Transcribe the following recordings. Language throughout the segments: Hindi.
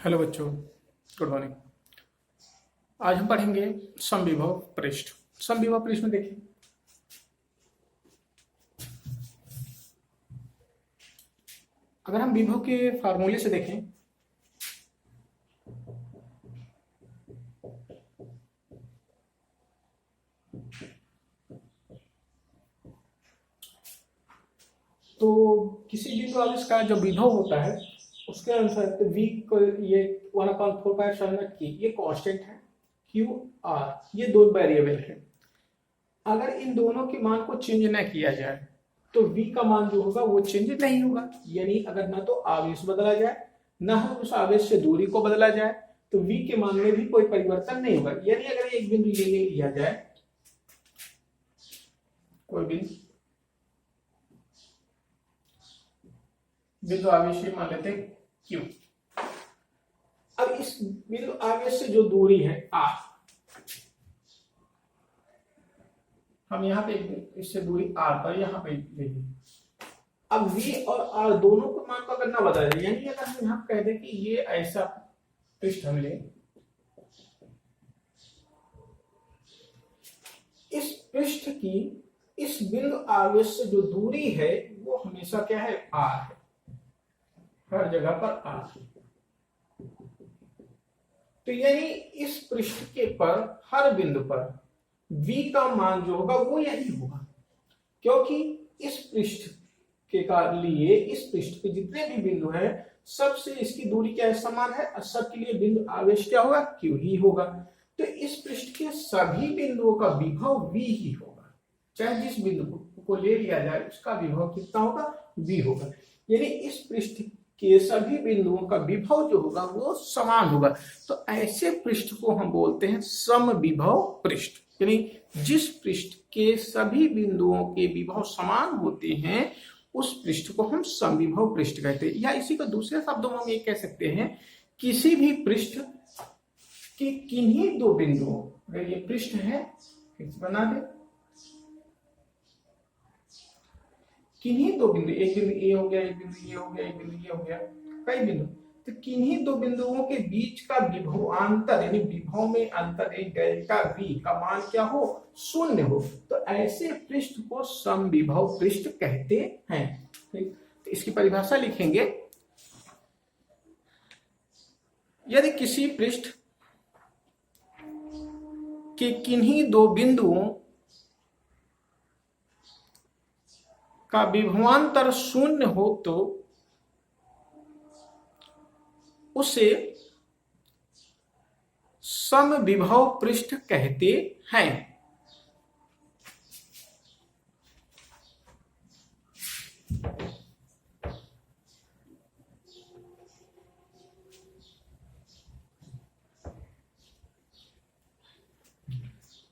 हेलो बच्चों, गुड मॉर्निंग। आज हम पढ़ेंगे समविभव पृष्ठ। समविभव पृष्ठ में देखिए, अगर हम विभव के फार्मूले से देखें तो किसी बिंदु आवेश का जो विभव होता है उसके अनुसार तो v को ये 1/4 की ये कांस्टेंट है, q r ये दो वेरिएबल है। अगर इन दोनों के मान को चेंज न किया जाए तो v का मान जो होगा वो चेंज नहीं होगा। यानी अगर ना तो आवेश बदला जाए ना ही उस आवेश से दूरी को बदला जाए तो v के मान में भी कोई परिवर्तन नहीं होगा। यानी अगर एक बिंदु ये ले लिया जाए, कोई बिंदु आवेश मान लेते हैं q। अब इस बिंदु आवेश से जो दूरी है r, हम यहाँ पे इससे दूरी r पर यहाँ पे लेंगे। अब v और r दोनों को मान को अगर ना बदला जाए, यानी अगर हम यहाँ कह दें कि ये ऐसा पृष्ठ हम लें, इस पृष्ठ की इस बिंदु आवेश से जो दूरी है वो हमेशा क्या है, r है। हर जगह पर r। तो यानी इस पृष्ठ के पर हर बिंदु पर v का मान जो होगा वो यही होगा, क्योंकि इस पृष्ठ के लिए इस पृष्ठ पे जितने भी बिंदु हैं सबसे इसकी दूरी क्या है, समान है और सबके लिए बिंदु आवेश क्या होगा, q ही होगा। तो इस पृष्ठ के सभी बिंदुओं का विभव v ही होगा, चाहे जिस बिंदु को ले लिया जाए उसका विभव कितना होगा, v होगा। यानी इस पृष्ठ के सभी बिंदुओं का विभव जो होगा वो समान होगा। तो ऐसे पृष्ठ को हम बोलते हैं समविभव पृष्ठ। यानी जिस पृष्ठ के सभी बिंदुओं के विभव समान होते हैं उस पृष्ठ को हम समविभव पृष्ठ कहते हैं। या इसी को दूसरे शब्दों में हम ये कह सकते हैं, किसी भी पृष्ठ के किन्हीं दो बिंदुओं, अगर ये पृष्ठ है बना दे, किन्हीं दो बिंदु, एक बिंदु ए हो गया, एक बिंदु ये हो गया, एक बिंदु ये हो गया, कई बिंदु, तो किन्हीं दो बिंदुओं के बीच का विभवांतर यानी विभव में अंतर डेल्टा v का मान क्या हो, शून्य हो, तो ऐसे पृष्ठ को समविभव पृष्ठ कहते हैं। तो इसकी परिभाषा लिखेंगे, यदि किसी पृष्ठ के किन्हीं दो बिंदुओं का विभवांतर शून्य हो तो उसे समविभव पृष्ठ कहते हैं।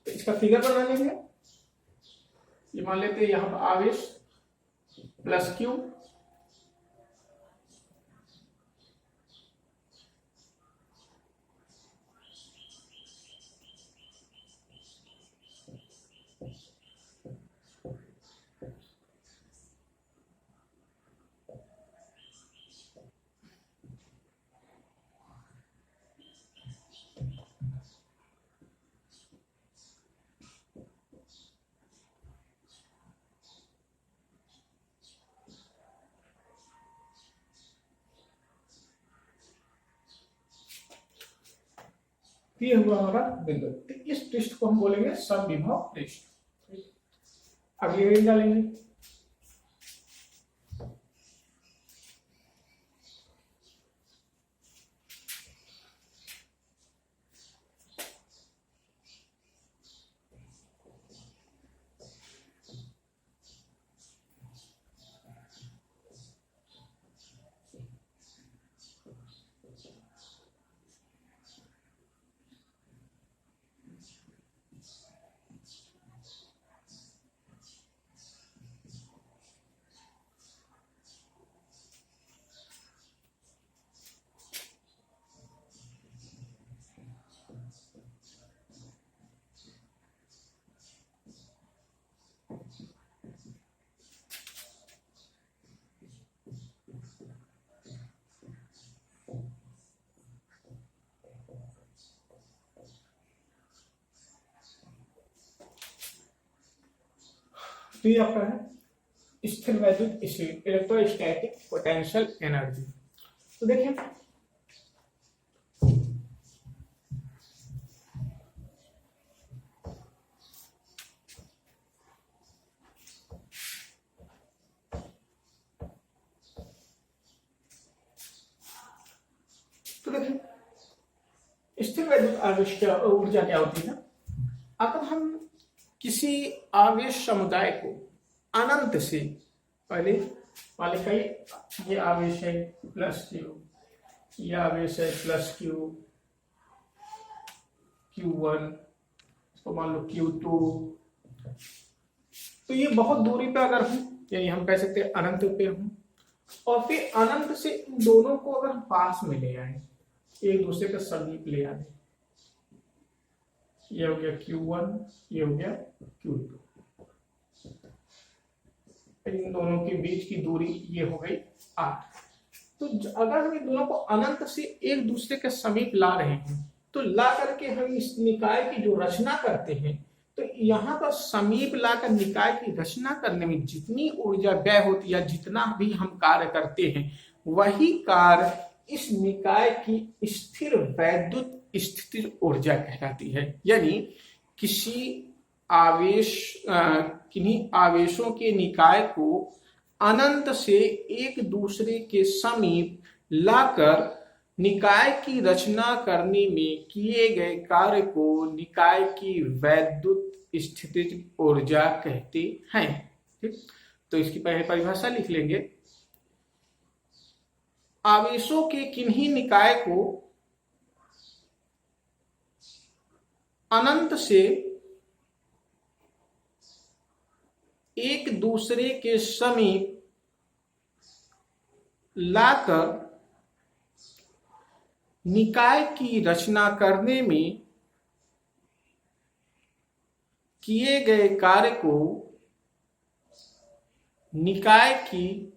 तो इसका फिगर बना लेंगे। ये मान लेते हैं यहां पर आवेश प्लस q, ये हुआ हमारा बिंदु। तो इस पृष्ठ को हम बोलेंगे समविभव पृष्ठ। अगली रेंज डालेंगे, तो ये आपका है स्थिर वैद्युत इलेक्ट्रोस्टैटिक पोटेंशियल एनर्जी। तो देखिए स्थिर वैद्युत आवेश ऊर्जा क्या होती है ना, अगर हम किसी आवेश समुदाय को अनंत से पहले कई, ये आवेश है प्लस क्यू, ये आवेश है प्लस क्यू, Q1, इसको मान लो Q2, तो ये बहुत दूरी पे अगर हूं, यानी हम कह सकते हैं अनंत पे हूं, और फिर अनंत से इन दोनों को अगर पास में ले आए, एक दूसरे के समीप ले आए, ये हो गया Q1, ये हो गया Q2, इन दोनों के बीच की दूरी ये हो गई R। तो अगर हम इन दोनों को अनंत से एक दूसरे के समीप ला रहे हैं, तो ला करके हम इस निकाय की जो रचना करते हैं, तो यहाँ पर समीप लाकर निकाय की रचना करने में जितनी ऊर्जा व्यय होती है, जितना भी हम कार्य करते हैं, वही कार्य इस निकाय की स्थिर वैद्युत स्थितिज ऊर्जा कहलाती है। यानी किसी किन्हीं आवेशों के निकाय को अनंत से एक दूसरे के समीप लाकर निकाय की रचना करने में किए गए कार्य को निकाय की वैद्युत स्थितिज ऊर्जा कहते हैं। ठीक, तो इसकी पहले परिभाषा लिख लेंगे। आवेशों के किन्हीं निकाय को अनंत से एक दूसरे के समीप लाकर निकाय की रचना करने में किए गए कार्य को निकाय की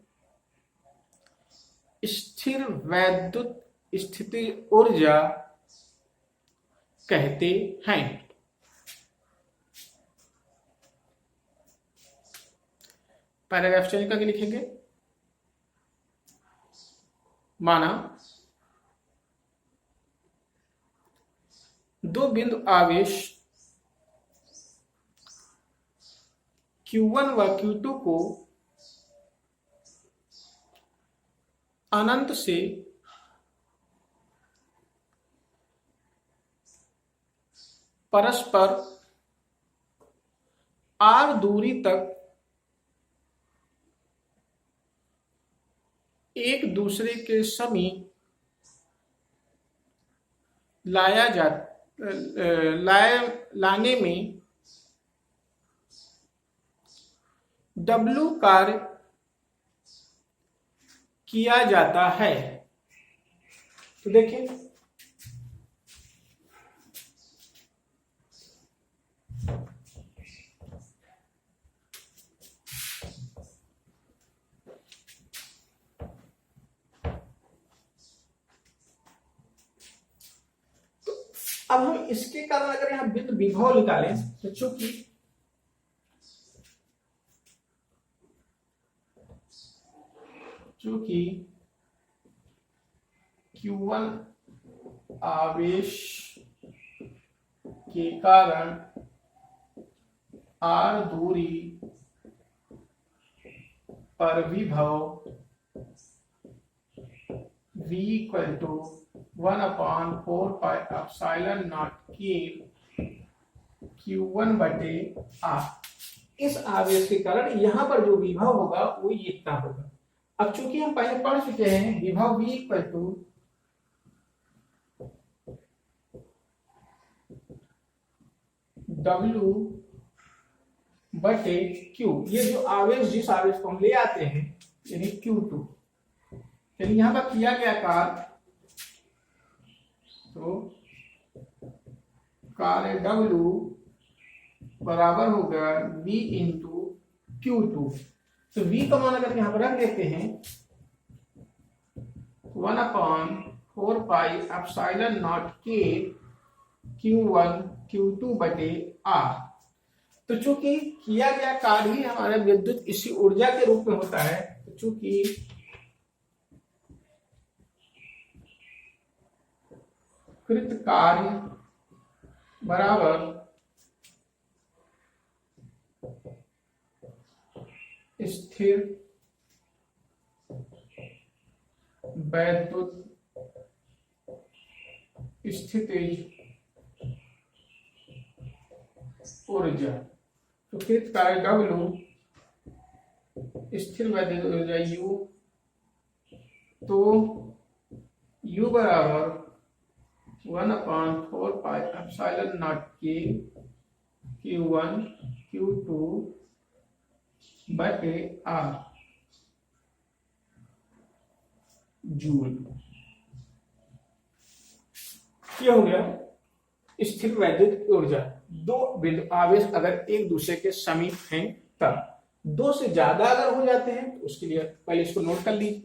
स्थिर वैद्युत स्थिति ऊर्जा कहते हैं। पैराग्राफ चेंज करके लिखेंगे। माना दो बिंदु आवेश Q1 व Q2 को अनंत से परस्पर R दूरी तक एक दूसरे के समीप लाने में W कार्य किया जाता है। तो देखिए अब हम इसके कारण अगर यहां बिंदु विभव निकालें, तो चूंकि Q1 आवेश के कारण R दूरी पर विभव V इक्वल टू 1/4πε0 Q1 बटे R। इस आवेश के कारण यहां पर जो विभव होगा वो इतना होगा। अब चूंकि हम पहले पढ़ चुके हैं, विभव V इक्वल टू W बटे Q, ये जो आवेश जिस आवेश को हम ले आते हैं यानी Q2, यानी यहां पर किया गया कार्य, तो कार्य W बराबर होगा V इंटू Q2। तो V का मान अगर यहां पर रख देते हैं 1/4πε0 Q1 Q2 बटे R। तो चूंकि किया गया कार्य ही हमारा विद्युत इसी ऊर्जा के रूप में होता है, तो चूंकि कृत कार्य बराबर स्थिर वैद्युत स्थितिज ऊर्जा, तो कृत कार्य W स्थिर वैद्युत ऊर्जा U, तो U बराबर 1/4πε0 K Q1 Q2 बटे R जूल। ये हो गया स्थिर वैद्युत ऊर्जा। दो बिंदु आवेश अगर एक दूसरे के समीप हैं तब, दो से ज्यादा अगर हो जाते हैं तो उसके लिए पहले इसको नोट कर लीजिए।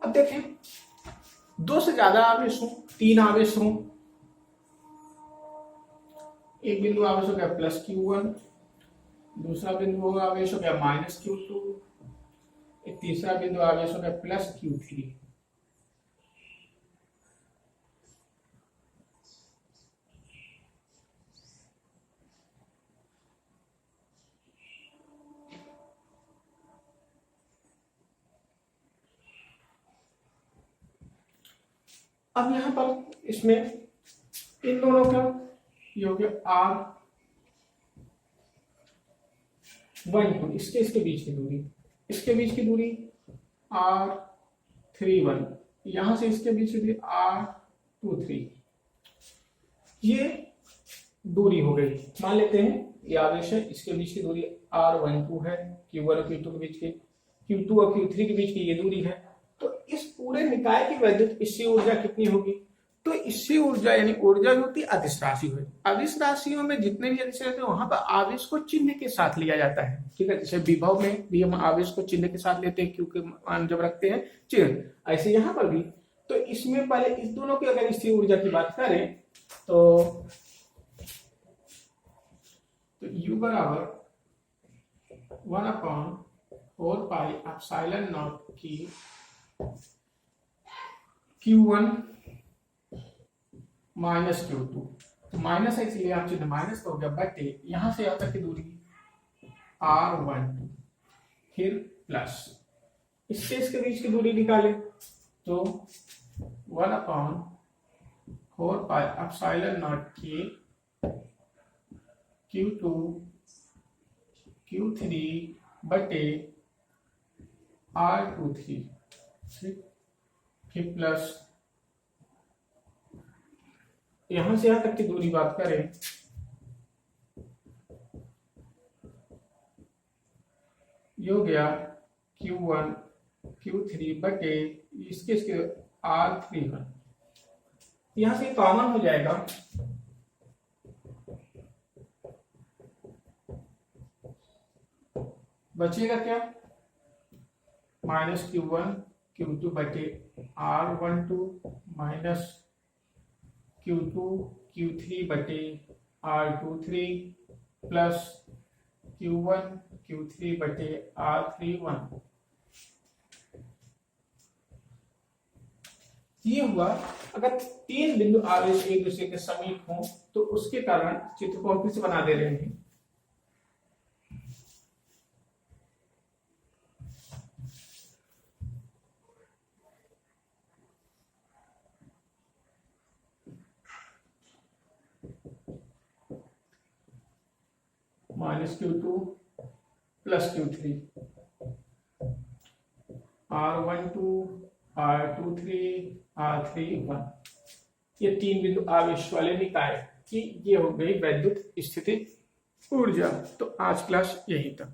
अब देखें, दो से ज्यादा आवेश हो, तीन आवेश हो, एक बिंदु आवेश हो गया +Q1, दूसरा बिंदु आवेश हो गया -Q2, एक तीसरा बिंदु आवेश हो गया +Q3। अब यहां पर इसमें इन दोनों का ये हो गया R12, इसके बीच की दूरी, इसके बीच की दूरी R31, यहां से इसके बीच की दूरी R23, ये दूरी हो गई। मान लेते हैं ये आवेश है, इसके बीच की दूरी R12 है, Q1 और Q2 के बीच की, Q2 और Q3 के बीच की ये दूरी है। तो इस पूरे निकाय की वैद्युत इससे ऊर्जा कितनी होगी? तो इससे ऊर्जा यानी ऊर्जा जो होती है अदिश राशि हुई। अदिश राशियों में जितने भी अदिश रहते हैं वहां पर आवेश को चिन्ह के साथ लिया जाता है, ठीक है। जैसे विभव में भी हम आवेश को चिन्ह के साथ लेते हैं, क्योंकि मान जब रखते हैं चिन्ह, ऐसे यहाँ पर भी। तो इसमें पहले इस दोनों की अगर स्थिर ऊर्जा की बात करें तो U बराबर 1/4πε0 की Q1 -Q2, तो माइनस है इसलिए आप चिन्ह माइनस हो गया, बटे यहां से यहां तक की दूरी R12, फिर प्लस इससे इसके बीच की दूरी निकाले तो 1/4πε0 की Q2 Q3 बटे R23, फिर प्लस यहां से यहां तक की दूरी बात करें ये हो गया Q1 Q3 बटे इसके R31, यहां से कॉमन हो जाएगा, बचेगा क्या -Q1 Q2 बटे R12 माइनस Q2 Q3 बटे R23 प्लस Q1 Q3 बटे R31। ये हुआ अगर तीन बिंदु आवेश एक दूसरे के समीप हो तो उसके कारण चित्र को फिर से बना दे रहे हैं। -Q2 plus Q3, R12 R23 R31, ये 3 बिंदु आवेश वाले निकाय की ये हो गई वैद्युत स्थितिज ऊर्जा। तो आज क्लास यही तक।